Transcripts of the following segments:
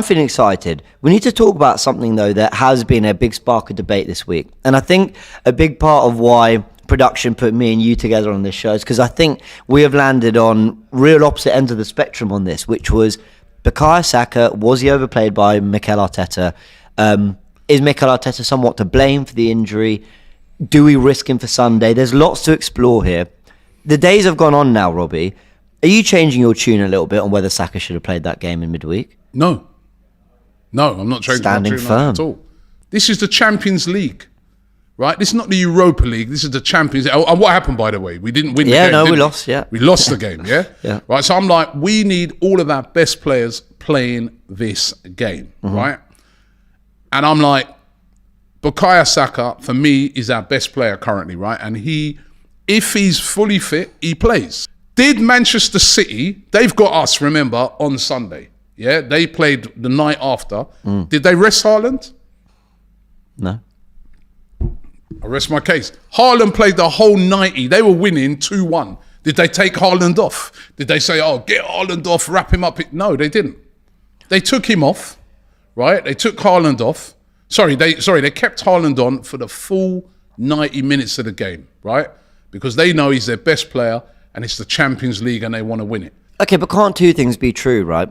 feeling excited. We need to talk about something, though, that has been a big spark of debate this week. And I think a big part of why production put me and you together on this show is because I think we have landed on real opposite ends of the spectrum on this, which was Bukayo Saka, was he overplayed by Mikel Arteta? Is Mikel Arteta somewhat to blame for the injury? Do we risk him for Sunday? There's lots to explore here. The days have gone on now, Robbie. Are you changing your tune a little bit on whether Saka should have played that game in midweek? No, I'm not changing my tune firm at all. This is the Champions League, right? This is not the Europa League. This is the Champions League. And what happened, by the way? We didn't win the game. Yeah, no, we lost, yeah. We lost the game, yeah? Yeah. Right, so I'm like, we need all of our best players playing this game, right? And I'm like, Bukayo Saka, for me, is our best player currently, right? And if he's fully fit, he plays. Did Manchester City, they've got us, remember, on Sunday. Yeah, they played the night after. Did they rest Haaland? No. I rest my case. Haaland played the whole 90. They were winning 2-1. Did they take Haaland off? Did they say, oh, get Haaland off, wrap him up? No, they didn't. They took him off, right? They took Haaland off. They kept Haaland on for the full 90 minutes of the game, right? Because they know he's their best player and it's the Champions League and they want to win it. Okay, but can't two things be true, right?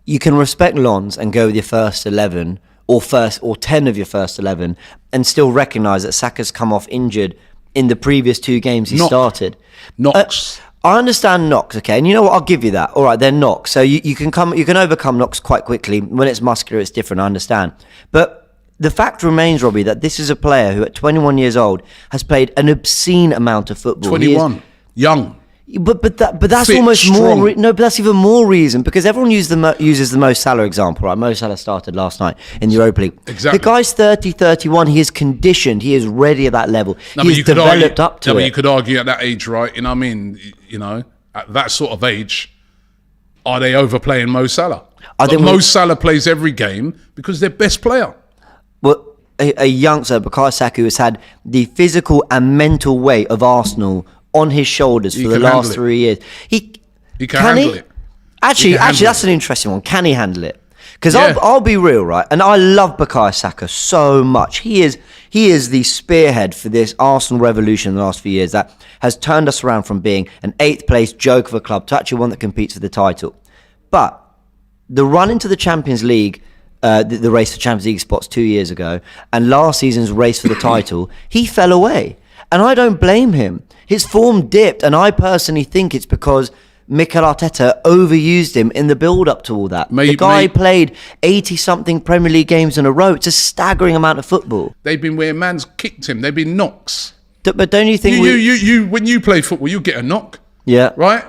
You can respect Lons and go with your first 11 or 10 of your first 11 and still recognise that Saka's come off injured in the previous two games he started. Knocks. I understand knocks, okay, and you know what? I'll give you that. All right, they're knocks, so you can overcome knocks quite quickly. When it's muscular, it's different. I understand, but the fact remains, Robbie, that this is a player who, at 21 years old, has played an obscene amount of football. 21, young. But that's fit, almost strong. more. No, but that's even more reason, because everyone uses the Mo Salah example, right? Mo Salah started last night in the Europa League. Exactly. The guy's 30, 31. He is conditioned. He is ready at that level. He's developed up to it. But you could argue at that age, right? You know what I mean? You know, at that sort of age, are they overplaying Mo Salah? Mo Salah plays every game because they're best player. Well, a youngster, Bukayo Saka, who has had the physical and mental weight of Arsenal on his shoulders for the last 3 years. He can handle it. Actually, that's an interesting one. Can he handle it? Because I'll be real, right? And I love Bukayo Saka so much. He is the spearhead for this Arsenal revolution in the last few years that has turned us around from being an 8th place joke of a club to actually one that competes for the title. But the run into the Champions League, the race for Champions League spots 2 years ago, and last season's race for the title, he fell away. And I don't blame him. His form dipped, and I personally think it's because Mikel Arteta overused him in the build-up to all that. The guy played 80-something Premier League games in a row. It's a staggering amount of football. They've been where man's kicked him. They've been knocks. But don't you think... when you play football, you get a knock. Yeah. Right?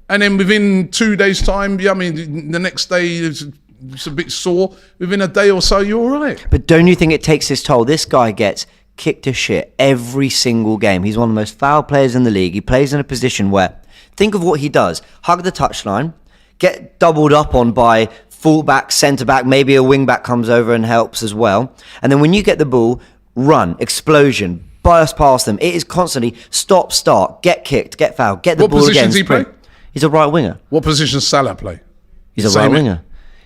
And then within 2 days' time, I mean, the next day it's a bit sore. Within a day or so, you're all right. But don't you think it takes his toll? This guy gets kicked to shit every single game. He's one of the most foul players in the league. He plays in a position where, think of what he does: hug the touchline, get doubled up on by fullback, centre back, maybe a wing back comes over and helps as well. And then when you get the ball, run, explosion, burst past them. It is constantly stop, start, get kicked, get fouled, get the ball again. What position does he play? He's a right winger. What position does Salah play? He's a right winger.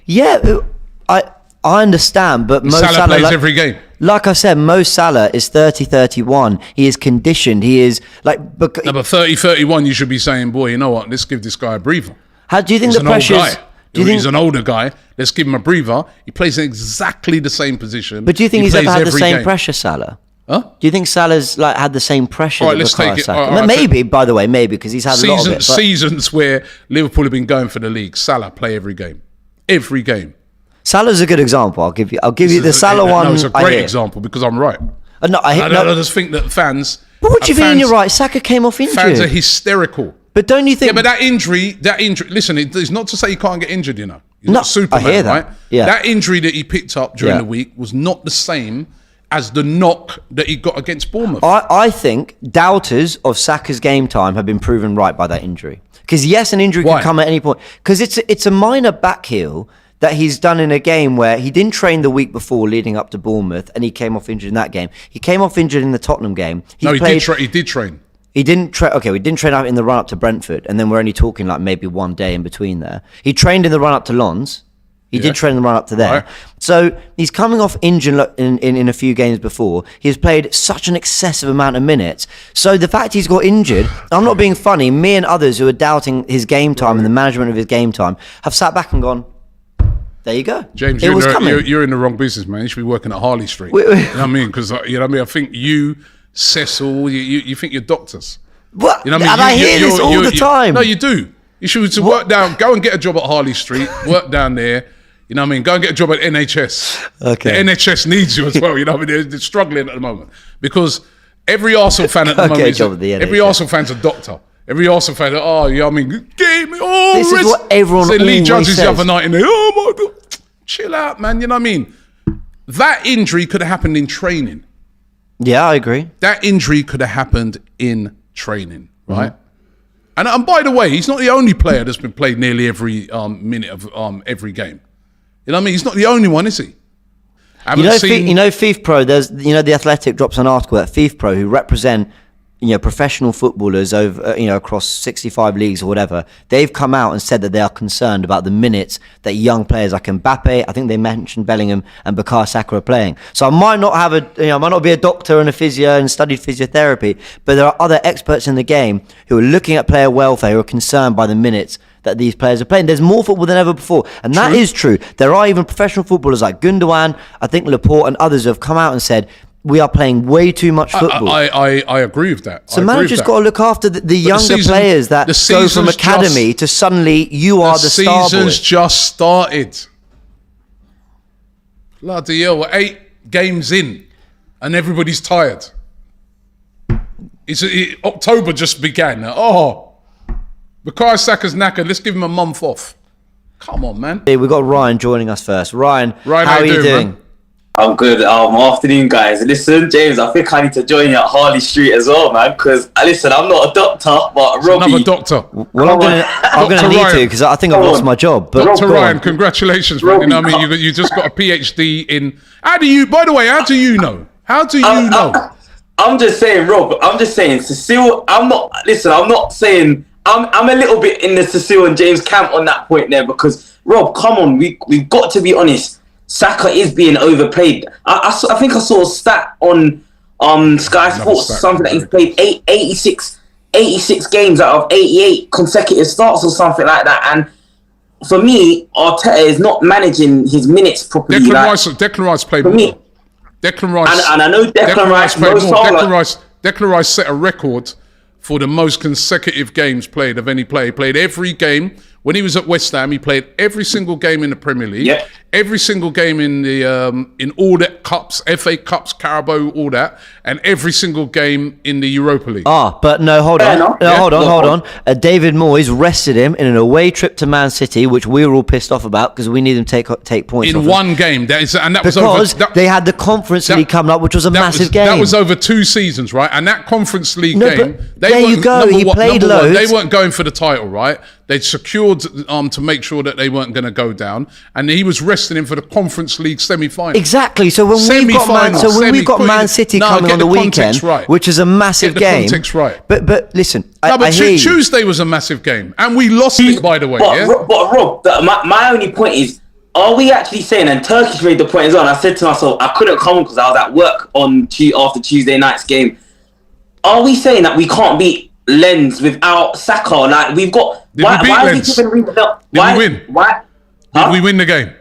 Yeah, I understand, but Mo Salah plays every game. Like I said, Mo Salah is 30, 31. He is conditioned. He is like... No, but 30, 31, you should be saying, boy, you know what? Let's give this guy a breather. How do you think the pressure... He's an older guy. Let's give him a breather. He plays in exactly the same position. But do you think he's ever had the same pressure, Salah? Huh? Do you think Salah's had the same pressure? All right, let's take it. Maybe, by the way, because he's had a lot of it. Seasons where Liverpool have been going for the league, Salah play every game. Every game. Salah's a good example. I'll give you the Salah one. No, it's a great example because I'm right. I just think that fans... But what do you mean you're right? Saka came off injured. Fans are hysterical. But don't you think... Yeah, but that injury... Listen, it's not to say you can't get injured, you know. He's not Superman, I hear that. Right? Yeah. That injury that he picked up during the week was not the same as the knock that he got against Bournemouth. I think doubters of Saka's game time have been proven right by that injury. Because yes, an injury can come at any point. Because it's a minor back heel that he's done in a game where he didn't train the week before leading up to Bournemouth, and he came off injured in that game. He came off injured in the Tottenham game. He did train. He didn't train. Okay, we didn't train out in the run up to Brentford, and then we're only talking like maybe 1 day in between there. He trained in the run up to Lens. He did train the run up to there. Right. So he's coming off injured in a few games before. He's played such an excessive amount of minutes. So the fact he's got injured, I'm not being funny, me and others who are doubting his game time and the management of his game time have sat back and gone, there you go. James, you're in the wrong business, man. You should be working at Harley Street. You know what I mean? Because, you know what I mean? I think you, Cecil, you think you're doctors. What? You know what I mean? And I hear this all the time. No, you do. You should work down, go and get a job at Harley Street, work down there. You know what I mean? Go and get a job at NHS. Okay. The NHS needs you as well. You know what I mean? They're struggling at the moment. Because every Arsenal fan at the moment, every Arsenal fan's a doctor. Every Arsenal fan, you know what I mean? Game me, this is what everyone always Lee Judges says. The other night in there, oh my God, chill out, man. You know what I mean? That injury could have happened in training. Yeah, I agree. That injury could have happened in training, right? Mm-hmm. And by the way, he's not the only player that's been played nearly every minute of every game. You know what I mean? He's not the only one, is he? FIFPro, there's, The Athletic drops an article at FIFPro who represent, professional footballers over, across 65 leagues or whatever. They've come out and said that they are concerned about the minutes that young players like Mbappe, I think they mentioned Bellingham and Bukayo Saka are playing. So I might not I might not be a doctor and a physio and studied physiotherapy, but there are other experts in the game who are looking at player welfare who are concerned by the minutes that these players are playing. There's more football than ever before, and that is true. There are even professional footballers like Gundogan, I think Laporte and others who have come out and said, we are playing way too much football. I agree with that. So managers got to look after the younger players that go from academy to suddenly you are the star boy. The season's just started. Bloody hell, we're 8 games in and everybody's tired. October just began. Bukayo Saka's knackered. Let's give him a month off. Come on, man. Hey, we've got Ryan joining us first. Ryan, how are you doing? Man? I'm good. Afternoon, guys. Listen, James, I think I need to join you at Harley Street as well, man. Because listen, I'm not a doctor, but Robbie. Another doctor. Well, I'm going to need to because I think I've lost my job. But Dr. Ryan, congratulations, man. You know what I mean? You just got a PhD in. How do you know? I'm just saying, Rob. I'm just saying, Cecile. I'm not saying. I'm a little bit in the Cecile and James camp on that point there because Rob, come on, we've got to be honest. Saka is being overplayed. I think I saw a stat on Sky Sports, something that he's played 86 games out of 88 consecutive starts or something like that. And for me, Arteta is not managing his minutes properly. Declan Rice played more. Declan Rice, and I know Declan Rice played more. Declan Rice set a record for the most consecutive games played of any player. He played every game. When he was at West Ham, he played every single game in the Premier League, every single game in the in all the cups, FA Cups, Carabao, all that, and every single game in the Europa League. But no, hold on. David Moyes rested him in an away trip to Man City, which we were all pissed off about because we need them to take points in one game. They had the Conference League coming up, which was a massive game. That was over 2 seasons, right? And that Conference League game, he played loads. They weren't going for the title, right? They'd secured to make sure that they weren't going to go down, and he was resting him for the Conference League semi-final. Exactly. So when we've got Man City coming on the weekend, which is a massive game. Context right. But listen, Tuesday was a massive game, and we lost it, by the way. But Rob, my only point is, are we actually saying? And Turkish made the point as well. And I said to myself, I couldn't come because I was at work after Tuesday night's game. Are we saying that we can't beat Lens without Saka? Like we've got. Did we win? Why? Did we win the game?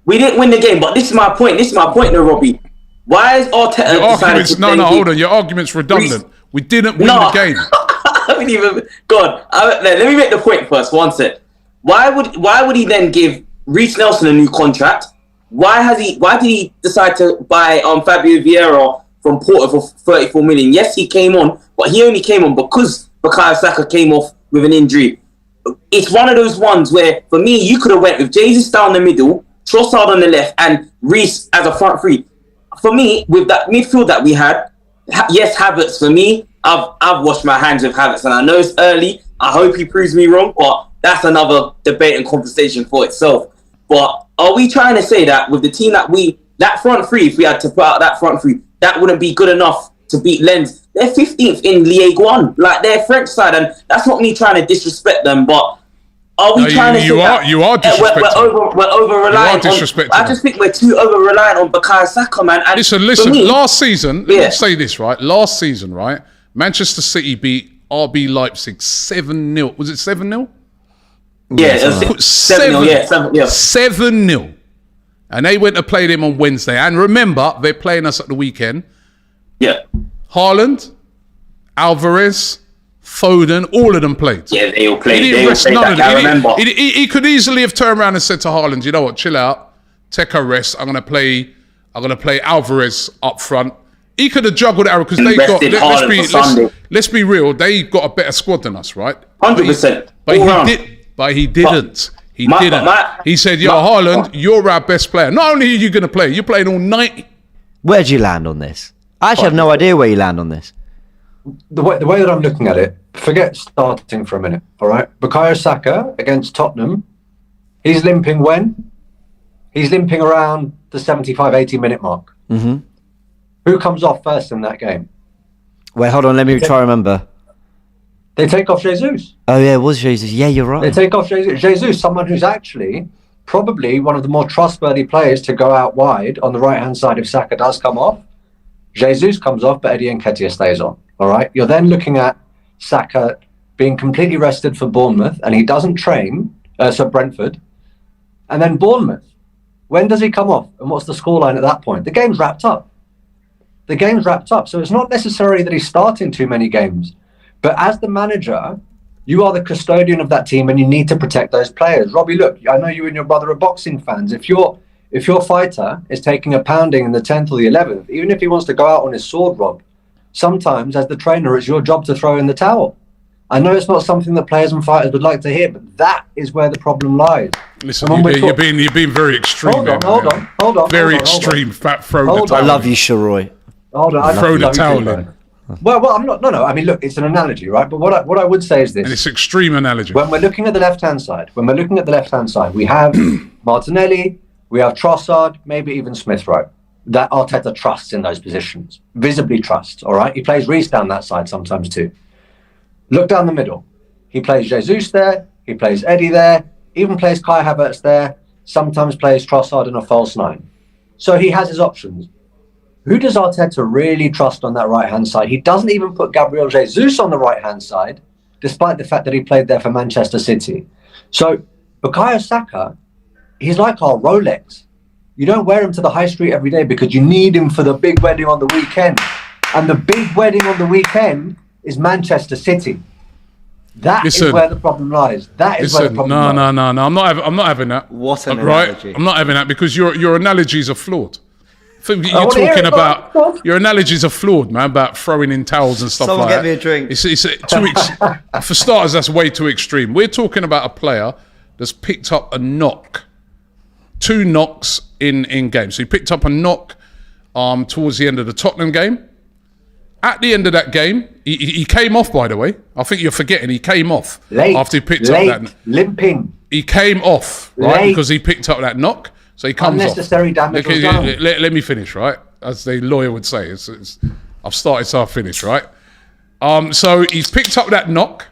We didn't win the game, but this is my point. Though, Robbie. Why is Arteta hold on. Your argument's redundant. We didn't win the game. I haven't even. God, let me make the point first. One sec. Why would he then give Reece Nelson a new contract? Why did he decide to buy Fabio Vieira from Porto for 34 million? Yes, he came on, but he only came on because Bukayo Saka came off with an injury. It's one of those ones where, for me, you could have went with Jesus down the middle, Trossard on the left, and Reece as a front three. For me, with that midfield that we had, yes, Havertz. For me, I've washed my hands with Havertz, and I know it's early. I hope he proves me wrong, but that's another debate and conversation for itself. But are we trying to say that with the team that front three, if we had to put out that front three, that wouldn't be good enough to beat Lens? They're 15th in Ligue 1, like their French side, and that's not me trying to disrespect them, but Are we trying to? You are disrespecting. We're over reliant on. I just think we're too over reliant on Bukayo Saka, man. And listen. Last season, let's say this right. Last season, right? Manchester City beat RB Leipzig 7-0. Was it 7-0? Yeah, 7-0. Yeah, 7-0. And they went to play them on Wednesday. And remember, they're playing us at the weekend. Yeah. Haaland, Alvarez, Foden, all of them played. Yeah, they all played. He didn't rest none of them. I remember. He could easily have turned around and said to Haaland, you know what, chill out, take a rest. I'm gonna play Alvarez up front. He could have juggled it because they got. Let's be real. They got a better squad than us, right? 100%. But he didn't. He said, "Yo, Haaland, you're our best player. Not only are you going to play, you're playing all 90." Where do you land on this? I actually have no idea where you land on this. The way that I'm looking at it, forget starting for a minute, all right? Bukayo Saka against Tottenham, he's limping when? He's limping around the 75, 80-minute mark. Mm-hmm. Who comes off first in that game? Wait, hold on. Let me try to remember. They take off Jesus. Oh, yeah, it was Jesus. Yeah, you're right. They take off Jesus. Jesus, someone who's actually probably one of the more trustworthy players to go out wide on the right-hand side if Saka does come off. Jesus comes off, but Eddie Nketiah stays on. All right? You're then looking at Saka being completely rested for Bournemouth, and he doesn't train, so Brentford. And then Bournemouth. When does he come off? And what's the scoreline at that point? The game's wrapped up. So it's not necessarily that he's starting too many games. But as the manager, you are the custodian of that team and you need to protect those players. Robbie, look, I know you and your brother are boxing fans. If your fighter is taking a pounding in the 10th or the 11th, even if he wants to go out on his sword, Rob, sometimes as the trainer, it's your job to throw in the towel. I know it's not something that players and fighters would like to hear, but that is where the problem lies. Listen, you're being very extreme. Hold on. Very extreme. Throw the towel. I love you, Sharoy. Hold on. Throw the towel in. Well, I'm not. No. I mean, look, it's an analogy, right? But what I would say is this: and it's extreme analogy. When we're looking at the left-hand side, we have Martinelli, we have Trossard, maybe even Smith Rowe. That Arteta trusts in those positions, visibly trusts. All right, he plays Reece down that side sometimes too. Look down the middle. He plays Jesus there. He plays Eddie there. Even plays Kai Havertz there. Sometimes plays Trossard in a false nine. So he has his options. Who does Arteta really trust on that right-hand side? He doesn't even put Gabriel Jesus on the right-hand side, despite the fact that he played there for Manchester City. So Bukayo Saka, he's like our Rolex. You don't wear him to the high street every day because you need him for the big wedding on the weekend. And the big wedding on the weekend is Manchester City. That is where the problem lies. Where the problem lies. No. I'm not having that. What an analogy. I'm not having that because your analogies are flawed. Your analogies are flawed, man, about throwing in towels and stuff like that. Someone get me a drink. For starters, that's way too extreme. We're talking about a player that's picked up a knock. 2 knocks in games. So he picked up a knock towards the end of the Tottenham game. At the end of that game, he came off, by the way. I think you're forgetting he came off after he picked up that. Limping. He came off, right, because he picked up that knock. So he comes unnecessary off. Damage was done. Let me finish, right? As the lawyer would say, I've started, so I've finished, right? So he's picked up that knock.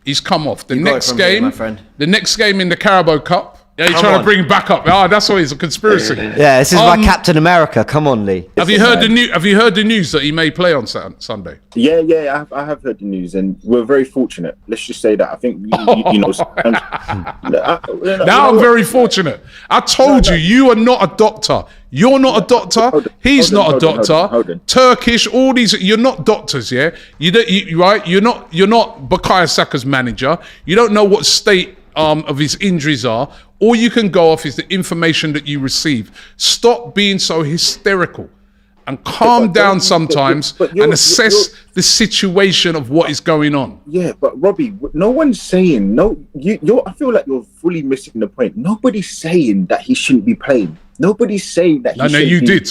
He's come off. The next game in the Carabao Cup. Yeah, he's trying to bring back up. That's why it's a conspiracy. Yeah, this is my Captain America. Come on, Lee. Have you heard the news that he may play on Sunday? Yeah, I have heard the news, and we're very fortunate. Let's just say that. I think now I'm very fortunate. I told you are not a doctor. You're not a doctor. He's not a doctor. Turkish, all these. You're not doctors, yeah. Right? You're not Bukayo Saka's manager. You don't know what state of his injuries are. All you can go off is the information that you receive. Stop being so hysterical and calm down sometimes and assess the situation of what is going on. Yeah, but Robbie, no one's saying I feel like you're fully missing the point. Nobody's saying that he shouldn't be playing. Nobody's saying that. No, you did.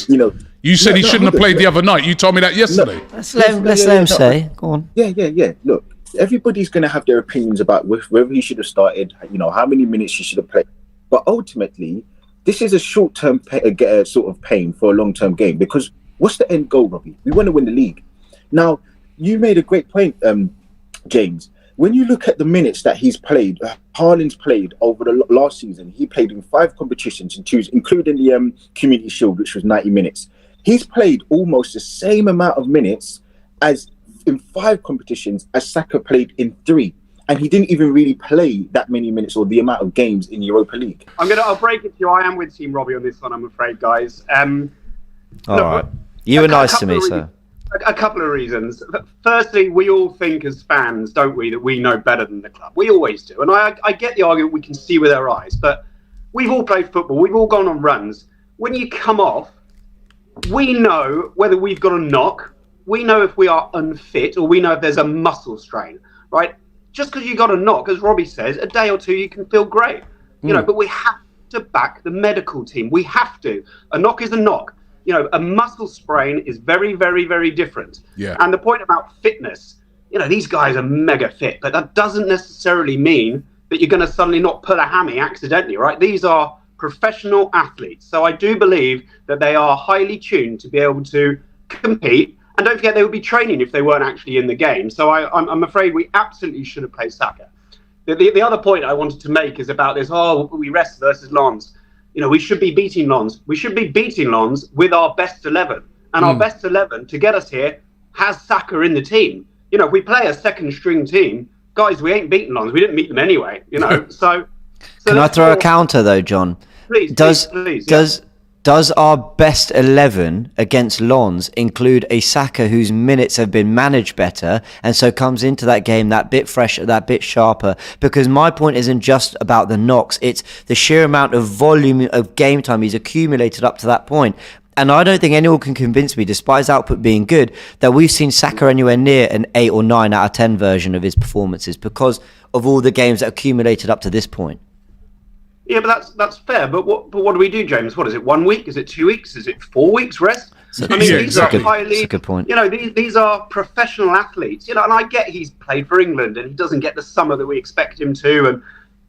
You said he shouldn't have played the other night. You told me that yesterday. Let's let him say. Go on. Yeah. Look, everybody's going to have their opinions about whether he should have started, how many minutes he should have played. But ultimately, this is a short-term sort of pain for a long-term game, because what's the end goal, Robbie? We want to win the league. Now, you made a great point, James, when you look at the minutes that he's played, Haaland's played over the last season, he played in 5 competitions, including the Community Shield, which was 90 minutes. He's played almost the same amount of minutes as in 5 competitions as Saka played in 3. And he didn't even really play that many minutes or the amount of games in Europa League. I'll break it to you. I am with Team Robbie on this one, I'm afraid, guys. All right. You were nice to me, so. A couple of reasons. Firstly, we all think as fans, don't we, that we know better than the club. We always do. And I get the argument we can see with our eyes, but we've all played football. We've all gone on runs. When you come off, we know whether we've got a knock, we know if we are unfit, or we know if there's a muscle strain, right? Just because you got a knock, as Robbie says, a day or two you can feel great, you know. But we have to back the medical team. We have to. A knock is a knock. You know, a muscle sprain is very, very, very different. Yeah. And the point about fitness, you know, these guys are mega fit, but that doesn't necessarily mean that you're going to suddenly not pull a hammy accidentally, right? These are professional athletes, so I do believe that they are highly tuned to be able to compete. And don't forget, they would be training if they weren't actually in the game. So I'm afraid we absolutely should have played Saka. The other point I wanted to make is about this, we rest versus Lens. You know, we should be beating Lens. We should be beating Lens with our best 11. And our best 11, to get us here, has Saka in the team. You know, if we play a second string team, guys, we ain't beating Lens. We didn't meet them anyway, you know. So Can I throw a counter, though, John? Please, Does our best 11 against Lens include a Saka whose minutes have been managed better and so comes into that game that bit fresher, that bit sharper? Because my point isn't just about the knocks, it's the sheer amount of volume of game time he's accumulated up to that point. And I don't think anyone can convince me, despite his output being good, that we've seen Saka anywhere near an 8 or 9 out of 10 version of his performances because of all the games that accumulated up to this point. Yeah, but that's fair. But what do we do, James? What is it? 1 week? Is it 2 weeks? Is it 4 weeks rest? I mean, these are highly. That's a good point. You know, these are professional athletes. You know, and I get he's played for England and he doesn't get the summer that we expect him to.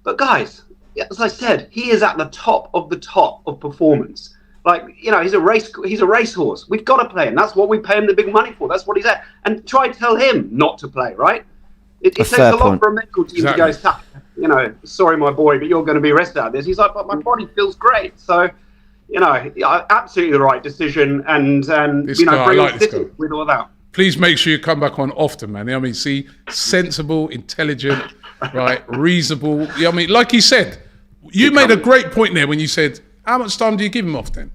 But guys, as I said, he is at the top of performance. Like, you know, he's a racehorse. We've got to play him. That's what we pay him the big money for. That's what he's at. And try to tell him not to play, right? It takes a lot for a medical team to go, Saka, you know, sorry, my boy, but you're going to be rested out of this. He's like, but my body feels great. So, you know, absolutely the right decision. And you know, bring us City with all that. Please make sure you come back on often, man. I mean, see, sensible, intelligent, right, reasonable. I mean, like you said, you made a great point there when you said, how much time do you give him off then?